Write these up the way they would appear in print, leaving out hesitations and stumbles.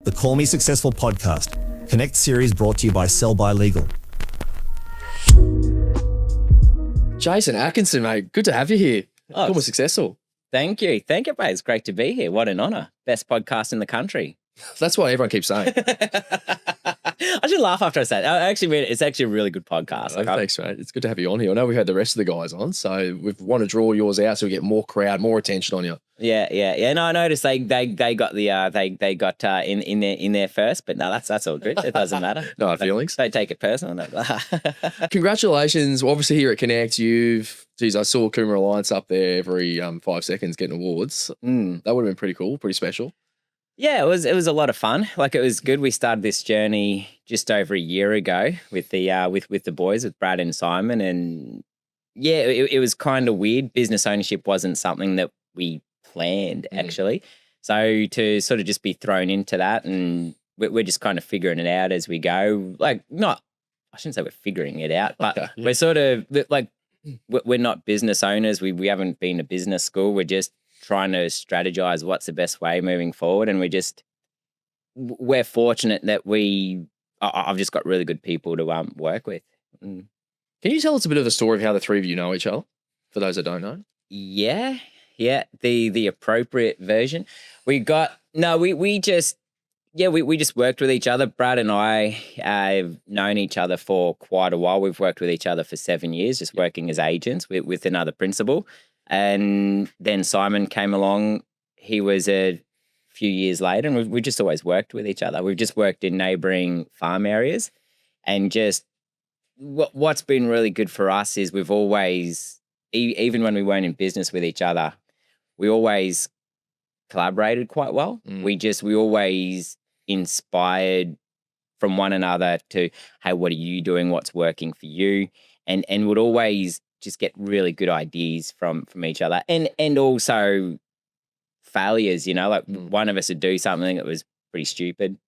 The Call Me Successful podcast, Connect series brought to you by Sell by Legal. Jason Atkinson, mate, good to have you here. Oh, Call Me Successful. Thank you, mate. It's great to be here. What an honour. Best podcast in the country. That's what everyone keeps saying. I should laugh after I say it. I actually mean it's actually a really good podcast. Thanks, mate. It's good to have you on here. I know we had the rest of the guys on, so we want to draw yours out so we get more crowd, more attention on you. Yeah. No, I noticed they got the they got in there first, but no, that's all good. It doesn't matter. No hard feelings. Don't take it personal. Congratulations. Well, obviously here at Connect, I saw Coomera Alliance up there every 5 seconds getting awards. That would have been pretty cool, pretty special. Yeah, it was a lot of fun. Like, it was good. We started this journey just over a year ago with the with the boys, with Brad and Simon, and yeah, it was kind of weird. Business ownership wasn't something that we planned actually, so to sort of just be thrown into that, and we're just kind of figuring it out as we go. Like, I shouldn't say we're figuring it out, but we're sort of like, we're not business owners. We haven't been to business school. We're just trying to strategize what's the best way moving forward. And we're fortunate that I've just got really good people to work with. Can you tell us a bit of the story of how the three of you know each other, for those that don't know? Yeah. The appropriate version. We just worked with each other. Brad and I have known each other for quite a while. We've worked with each other for 7 years, just working as agents with another principal. And then Simon came along. He was a few years later, and we just always worked with each other. We've just worked in neighbouring farm areas, and just what's been really good for us is we've always, even when we weren't in business with each other, we always collaborated quite well. We always inspired from one another to, hey, what are you doing? What's working for you? And would always just get really good ideas from each other, and also failures, like one of us would do something that was pretty stupid,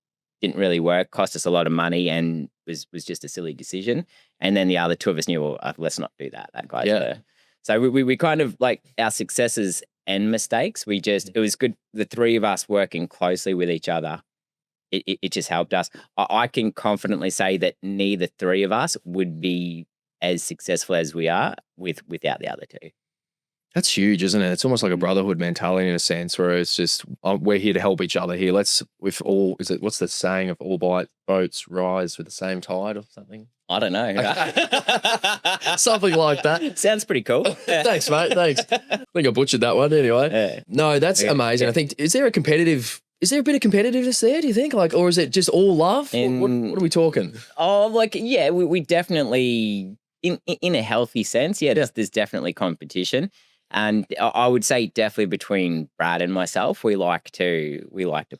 didn't really work, cost us a lot of money, and was just a silly decision. And then the other two of us knew, well, let's not do that. That guy's So we kind of, like, our successes and mistakes, it was good. The three of us working closely with each other, it just helped us. I can confidently say that neither three of us would be as successful as we are without the other two. That's huge, isn't it? It's almost like a brotherhood mentality in a sense, where it's just, we're here to help each other here. What's the saying of all boats rise with the same tide or something? I don't know. Something like that. Sounds pretty cool. Thanks, mate. Thanks. I think I butchered that one anyway. Yeah. No, that's amazing. Yeah. I think, is there a bit of competitiveness there, do you think? Like, or is it just all love? What are we talking? We definitely, in a healthy sense, there's definitely competition. And I would say definitely between Brad and myself, we like to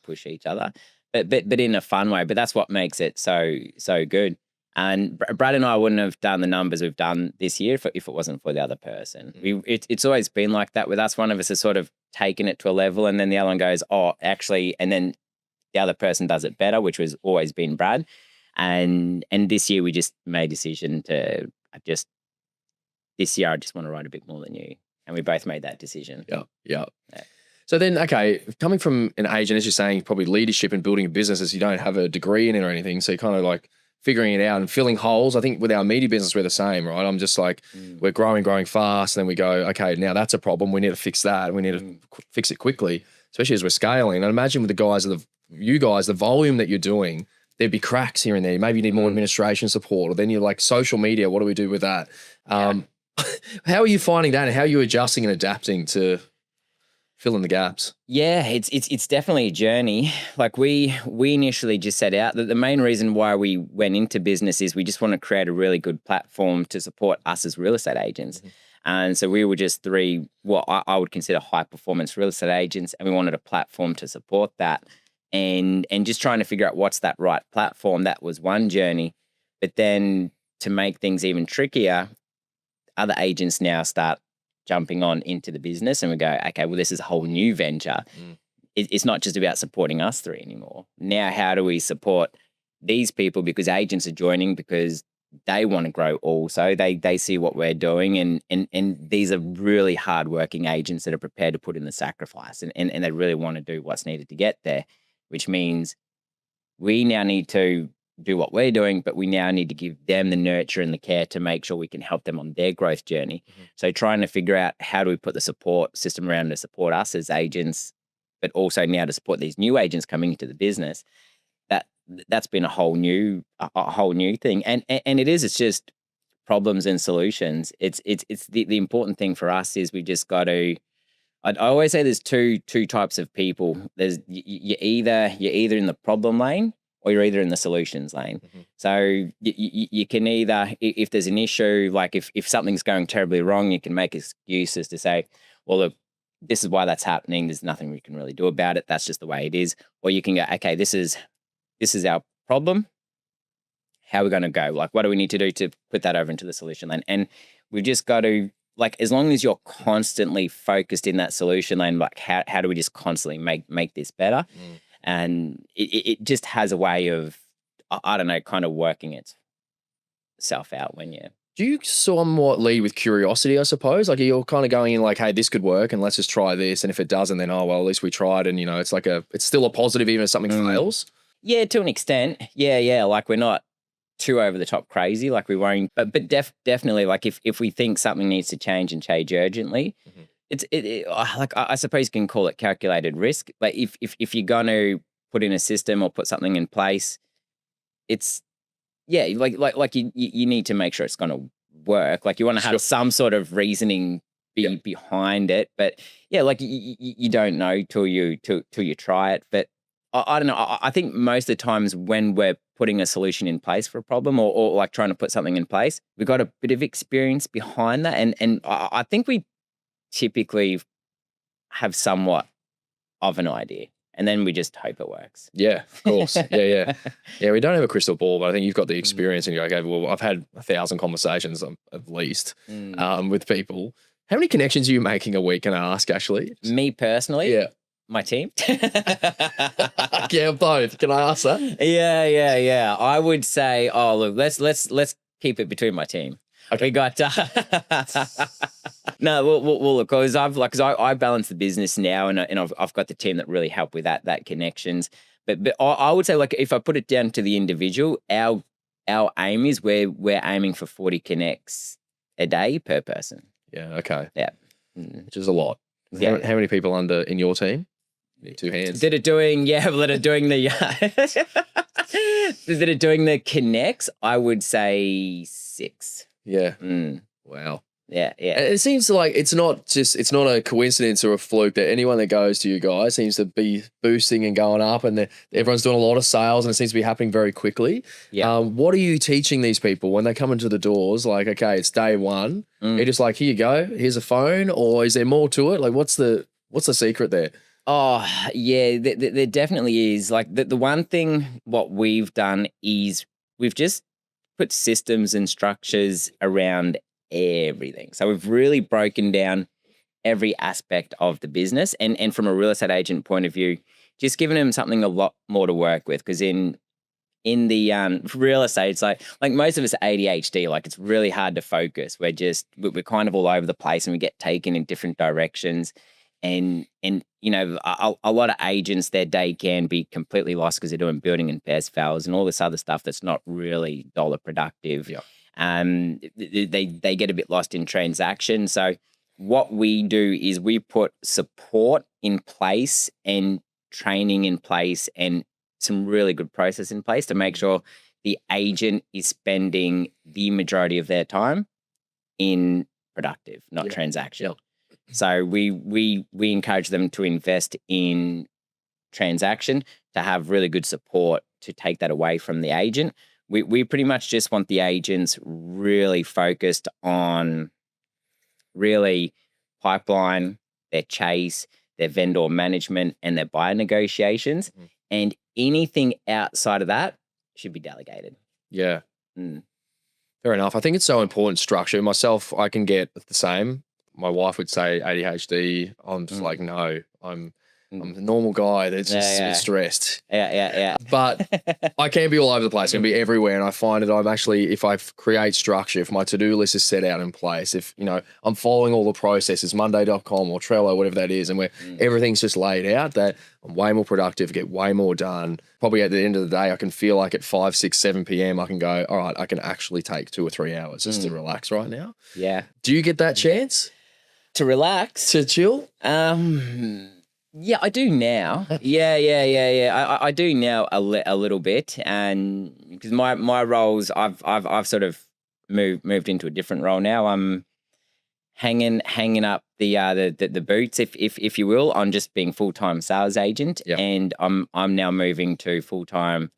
push each other, but in a fun way. But that's what makes it so good. And Brad and I wouldn't have done the numbers we've done this year if it wasn't for the other person. It's always been like that with us. One of us has sort of taken it to a level, and then the other one goes, oh, actually, and then the other person does it better, which was always been Brad. And this year we just made a decision this year I just want to write a bit more than you. And we both made that decision. Yeah. So then, okay, coming from an agent, as you're saying, probably leadership and building a business, as you don't have a degree in it or anything, so you're kind of like figuring it out and filling holes. I think with our media business, we're the same, right? I'm just like, we're growing fast, and then we go, okay, now that's a problem. We need to fix that. We need to fix it quickly, especially as we're scaling. And imagine with the volume that you're doing, there'd be cracks here and there. Maybe you need more administration support, or then you're like, social media, what do we do with that? How are you finding that, and how are you adjusting and adapting to fill in the gaps? Yeah, it's definitely a journey. Like, we initially just set out that the main reason why we went into business is we just want to create a really good platform to support us as real estate agents. And so we were just three, what I would consider high performance real estate agents, and we wanted a platform to support that. And just trying to figure out what's that right platform. That was one journey. But then to make things even trickier, other agents now start jumping on into the business, and we go, okay, well, this is a whole new venture. It's not just about supporting us three anymore. Now, how do we support these people? Because agents are joining because they want to grow also. They see what we're doing, and these are really hardworking agents that are prepared to put in the sacrifice, and they really want to do what's needed to get there, which means we now need to do what we're doing, but we now need to give them the nurture and the care to make sure we can help them on their growth journey. So trying to figure out how do we put the support system around to support us as agents, but also now to support these new agents coming into the business. That's been a whole new thing. And it's just problems and solutions. It's the important thing for us is we just got to. I always say there's two types of people. There's you're either in the problem lane or you're either in the solutions lane. So you can either, if there's an issue, like if something's going terribly wrong, you can make excuses to say, well, look, this is why that's happening. There's nothing we can really do about it. That's just the way it is. Or you can go, okay, this is our problem. How are we going to go? Like, what do we need to do to put that over into the solution lane? And we've just got to, like, as long as you're constantly focused in that solution lane, like how do we just constantly make this better? And it just has a way of, I don't know, kind of working itself out when you. Do you somewhat lead with curiosity, I suppose? Like you're kind of going in like, hey, this could work and let's just try this. And if it doesn't, then, oh, well, at least we tried. And, it's like it's still a positive even if something fails. Yeah, to an extent. Yeah. Like we're not too over the top crazy. Like we won't, but definitely like if we think something needs to change and change urgently, like I suppose you can call it calculated risk. But if you're going to put in a system or put something in place, it's like you need to make sure it's going to work. Like you want to have some sort of reasoning behind it. But yeah, like you don't know till you try it. But I don't know. I think most of the times when we're putting a solution in place for a problem or like trying to put something in place, we've got a bit of experience behind that. And I think we typically have somewhat of an idea. And then we just hope it works. Yeah, of course. Yeah. We don't have a crystal ball, but I think you've got the experience and you're like, okay, well, I've had 1,000 conversations at least with people. How many connections are you making a week, can I ask, Ashley? Me personally? Yeah. My team? Yeah, both. Can I ask that? Yeah. I would say, look, let's keep it between my team. Okay. We got no. Well, look, because I balance the business now, and I've got the team that really help with that connections. But I would say, like, if I put it down to the individual, our aim is we're aiming for 40 connects a day per person. Yeah. Okay. Yeah. Which is a lot. Yeah. How many people in your team? Two hands. That are doing the that are doing the connects, I would say 6. Yeah. Wow. Yeah. It seems like it's not a coincidence or a fluke that anyone that goes to you guys seems to be boosting and going up, and everyone's doing a lot of sales, and it seems to be happening very quickly. Yeah. What are you teaching these people when they come into the doors? Like, okay, it's day one. You're just like, here you go, here's a phone, or is there more to it? Like, what's the secret there? Oh, yeah, there definitely is. Like the one thing, what we've done is we've just put systems and structures around everything. So we've really broken down every aspect of the business, and from a real estate agent point of view, just giving them something a lot more to work with. Because in the real estate, it's like most of us are ADHD. Like it's really hard to focus. We're kind of all over the place, and we get taken in different directions. And a lot of agents, their day can be completely lost because they're doing building and best fails and all this other stuff that's not really dollar productive. Yeah. They get a bit lost in transaction. So what we do is we put support in place and training in place and some really good process in place to make sure the agent is spending the majority of their time in productive, not transactional. Yeah. So we encourage them to invest in transaction, to have really good support to take that away from the agent. We pretty much just want the agents really focused on really pipeline, their chase, their vendor management, and their buyer negotiations. And anything outside of that should be delegated. Yeah. Fair enough. I think it's so important, structure. Myself, I can get the same. My wife would say ADHD. I'm just like, no, I'm I'm a normal guy that's just a bit stressed. Yeah. But I can be all over the place. I can be everywhere. And I find that I'm actually, if I create structure, if my to-do list is set out in place, if, I'm following all the processes, monday.com or Trello, whatever that is, and where everything's just laid out, that I'm way more productive, get way more done. Probably at the end of the day, I can feel like at 5, 6, 7 p.m., I can go, all right, I can actually take 2 or 3 hours just to relax right now. Yeah. Do you get that chance? To relax? To chill? Yeah, I do now. Yeah. I do now a little bit, and because my roles, I've sort of moved into a different role now. I'm hanging up the boots, if you will, on just being full-time sales agent, and I'm now moving to full-time,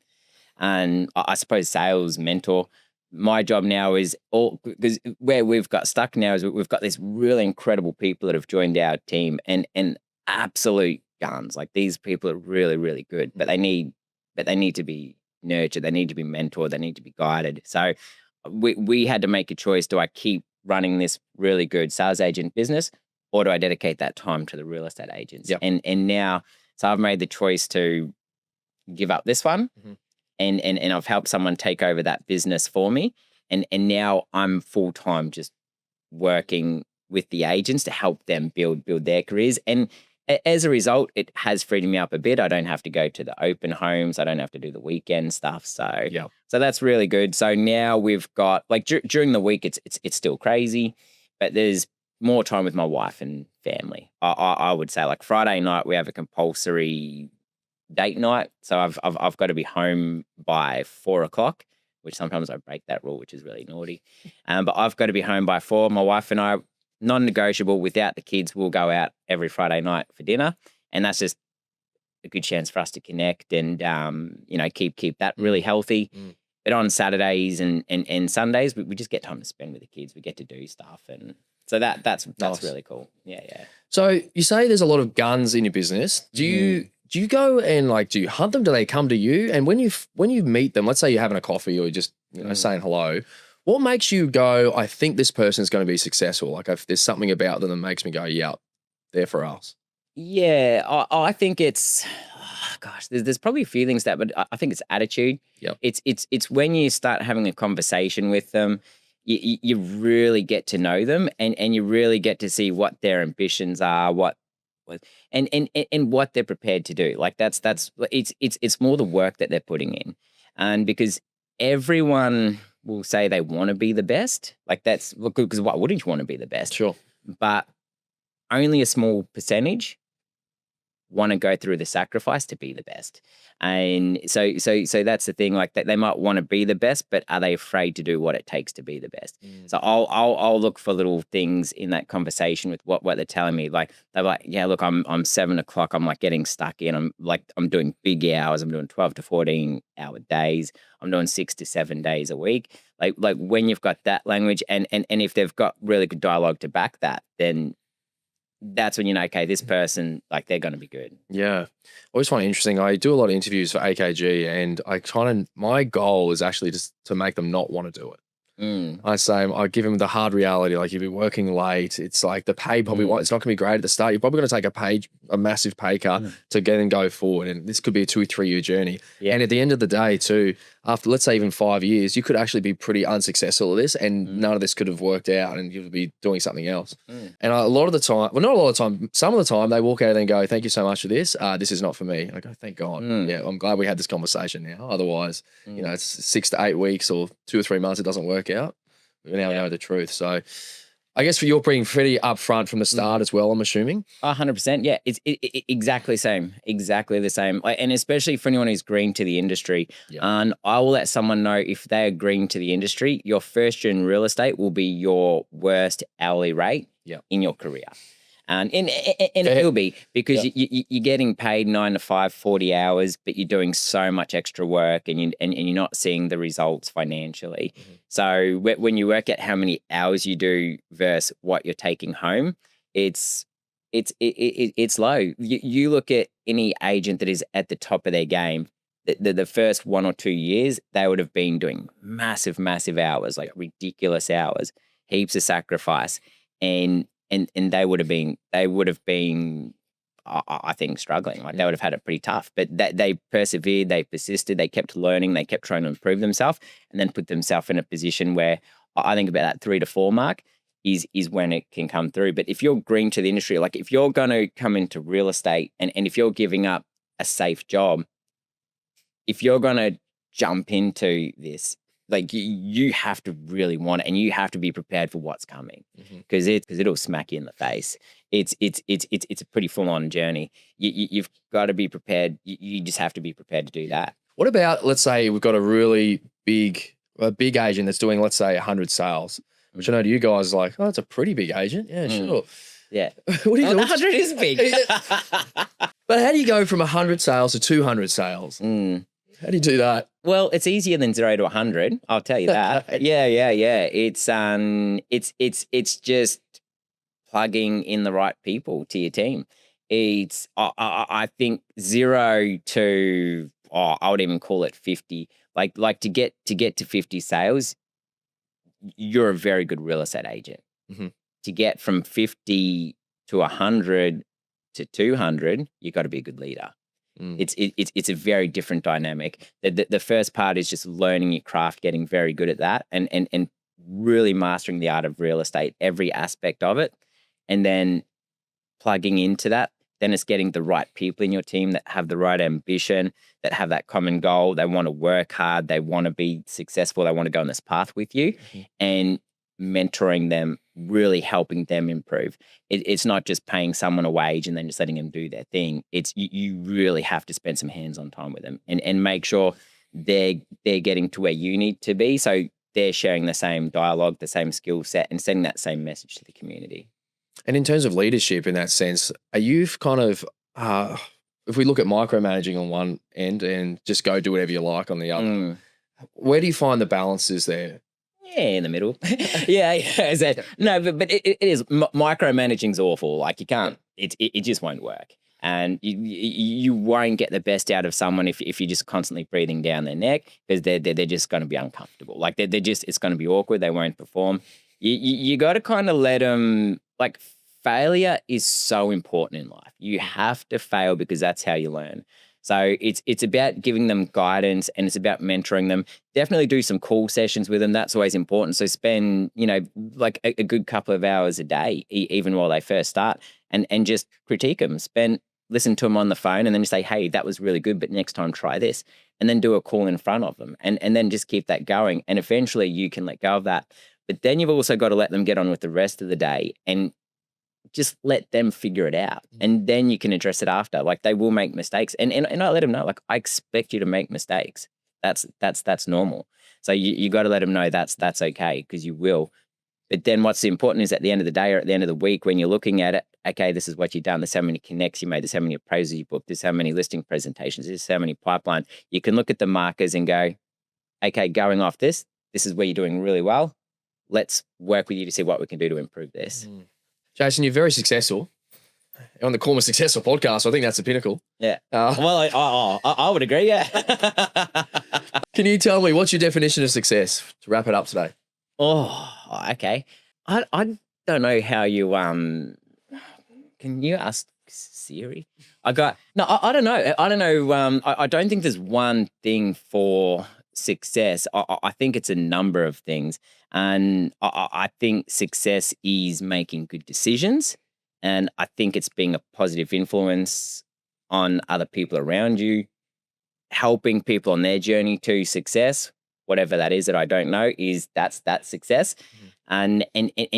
and I suppose sales mentor. My job now is because where we've got stuck now is we've got these really incredible people that have joined our team, and absolute guns. Like, these people are really, really good, but they need to be nurtured. They need to be mentored. They need to be guided. So we had to make a choice. Do I keep running this really good sales agent business, or do I dedicate that time to the real estate agents? Yep. And now, so I've made the choice to give up this one. And I've helped someone take over that business for me. And now I'm full-time just working with the agents to help them build their careers. And as a result, it has freed me up a bit. I don't have to go to the open homes. I don't have to do the weekend stuff. So that's really good. So now we've got, like, during the week, it's still crazy, but there's more time with my wife and family. I would say, like, Friday night, we have a compulsory date night. So I've got to be home by 4 o'clock, which sometimes I break that rule, which is really naughty. But I've got to be home by 4. My wife and I, non-negotiable, without the kids, we'll go out every Friday night for dinner. And that's just a good chance for us to connect and, keep that really healthy. But on Saturdays and Sundays, we just get time to spend with the kids. We get to do stuff. And so that's Nice. really cool. Yeah. So you say there's a lot of guns in your business. Do you go and, do you hunt them? Do they come to you? And when you meet them, let's say you're having a coffee or you're just saying hello, what makes you go, I think this person's going to be successful? Like, if there's something about them that makes me go, yeah, they're for us. Yeah, I think it's, there's probably a few things but I think it's attitude. Yep. It's when you start having a conversation with them, you really get to know them, and you really get to see what their ambitions are, and what they're prepared to do. Like, it's more the work that they're putting in, and because everyone will say they want to be the best. Like, that's because why wouldn't you want to be the best? Sure. But only a small percentage want to go through the sacrifice to be the best. And so that's the thing. Like, that they might want to be the best, but are they afraid to do what it takes to be the best? So I'll look for little things in that conversation with what they're telling me. Like, they're like, yeah, look, I'm 7 o'clock. I'm, like, getting stuck in. I'm doing big hours. I'm doing 12 to 14 hour days. I'm doing 6 to 7 days a week. Like when you've got that language, and if they've got really good dialogue to back that, then that's when you know, okay, this person, like, they're going to be good. Yeah. I always find it interesting. I do a lot of interviews for AKG, and my goal is actually just to make them not want to do it. I give them the hard reality. Like, you've been working late. It's like the pay probably it's not going to be great at the start. You're probably going to take a massive pay cut to get and go forward. And this could be a 2 or 3 year journey. Yeah. And at the end of the day too, after, let's say, even 5 years, you could actually be pretty unsuccessful at this, and none of this could have worked out, and you would be doing something else. And a lot of the time, well, not a lot of the time, some of the time, they walk out and go, thank you so much for this. This is not for me. I go, thank God. Yeah, I'm glad we had this conversation now. Otherwise, it's 6 to 8 weeks or 2 or 3 months, it doesn't work out. We now know the truth. So I guess you're being pretty upfront from the start as well, I'm assuming. 100%. Yeah, it's exactly the same. Exactly the same. And especially for anyone who's green to the industry. And I will let someone know, if they are green to the industry, your first year in real estate will be your worst hourly rate in your career. And it will be, because you're getting paid 9 to 5, 40 hours, but you're doing so much extra work, and you're not seeing the results financially. So when you work out how many hours you do versus what you're taking home, it's low. You look at any agent that is at the top of their game. The first 1 or 2 years, they would have been doing massive hours, like ridiculous hours, heaps of sacrifice, and they would have been I think, struggling. Like they would have had it pretty tough, but they persevered, they persisted, they kept learning, they kept trying to improve themselves, and then put themselves in a position where I think about that 3 to 4 mark is when it can come through. But if you're green to the industry, like if you're going to come into real estate and if you're giving up a safe job, if you're going to jump into this, like you have to really want it, and you have to be prepared for what's coming, because it'll smack you in the face. It's a pretty full on journey. You've got to be prepared. You just have to be prepared to do that. What about, let's say we've got a really big agent that's doing, let's say, 100 sales, which I know to you guys is like, oh, that's a pretty big agent. Yeah, sure. Yeah. What do you do? 100 is big. But how do you go from 100 sales to 200 sales? How do you do that? Well, it's easier than 0 to 100. I'll tell you that. Yeah. It's just plugging in the right people to your team. It's I think 0 to I would even call it 50. Like to get to 50 sales, you're a very good real estate agent. To get from 50 to 100 to 200, you got to be a good leader. It's a very different dynamic. The first part is just learning your craft, getting very good at that, and really mastering the art of real estate, every aspect of it, and then plugging into that. Then it's getting the right people in your team that have the right ambition, that have that common goal. They want to work hard. They want to be successful. They want to go on this path with you, and mentoring them, really helping them improve. It's not just paying someone a wage and then just letting them do their thing. It's you really have to spend some hands-on time with them and make sure they're getting to where you need to be. So they're sharing the same dialogue, the same skill set, and sending that same message to the community. And in terms of leadership in that sense, are you kind of, if we look at micromanaging on one end and just go do whatever you like on the other, where do you find the balances there? Yeah, in the middle. No, but it is, micromanaging's awful. Like you can't, it just won't work. And you won't get the best out of someone if you're just constantly breathing down their neck, because they're just going to be uncomfortable. Like they're just, it's going to be awkward. They won't perform. You got to kind of let them, like failure is so important in life. You have to fail because that's how you learn. So it's about giving them guidance, and it's about mentoring them. Definitely do some call sessions with them. That's always important. So spend, like a good couple of hours a day, even while they first start, and just critique them. Listen to them on the phone, and then say, hey, that was really good, but next time try this. And then do a call in front of them, and then just keep that going. And eventually you can let go of that. But then you've also got to let them get on with the rest of the day and just let them figure it out. And then you can address it after. Like they will make mistakes. And I let them know, like, I expect you to make mistakes. That's normal. So you got to let them know that's okay, because you will. But then what's important is at the end of the day or at the end of the week, when you're looking at it, okay, this is what you've done. There's how many connects you made. There's how many appraisals you booked. There's how many listing presentations. There's how many pipeline. You can look at the markers and go, okay, going off this is where you're doing really well. Let's work with you to see what we can do to improve this. Jason, you're very successful. On the Call Me Successful podcast, I think that's the pinnacle. Yeah. Well, I would agree, yeah. Can you tell me, what's your definition of success to wrap it up today? Oh, okay. I don't know how you, can you ask Siri? I don't know. I don't think there's one thing for success. I think it's a number of things. And I think success is making good decisions. And I think it's being a positive influence on other people around you, helping people on their journey to success, whatever that is that I don't know, that's success. And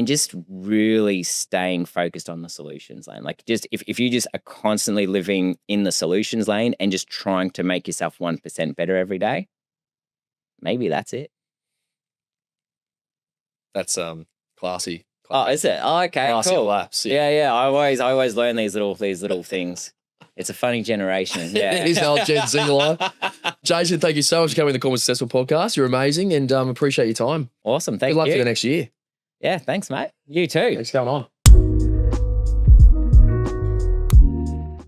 just really staying focused on the solutions lane. Like just if you just are constantly living in the solutions lane and just trying to make yourself 1% better every day, maybe that's it. That's classy. Oh, is it? Oh, okay, cool. Laps, yeah. I always learn these little things. It's a funny generation. Yeah, it is our Gen Z life. Jason, thank you so much for coming to the Call Me Successful podcast. You're amazing, and appreciate your time. Awesome. Thank you. Good luck for the next year. Yeah, thanks, mate. You too. Thanks for going on.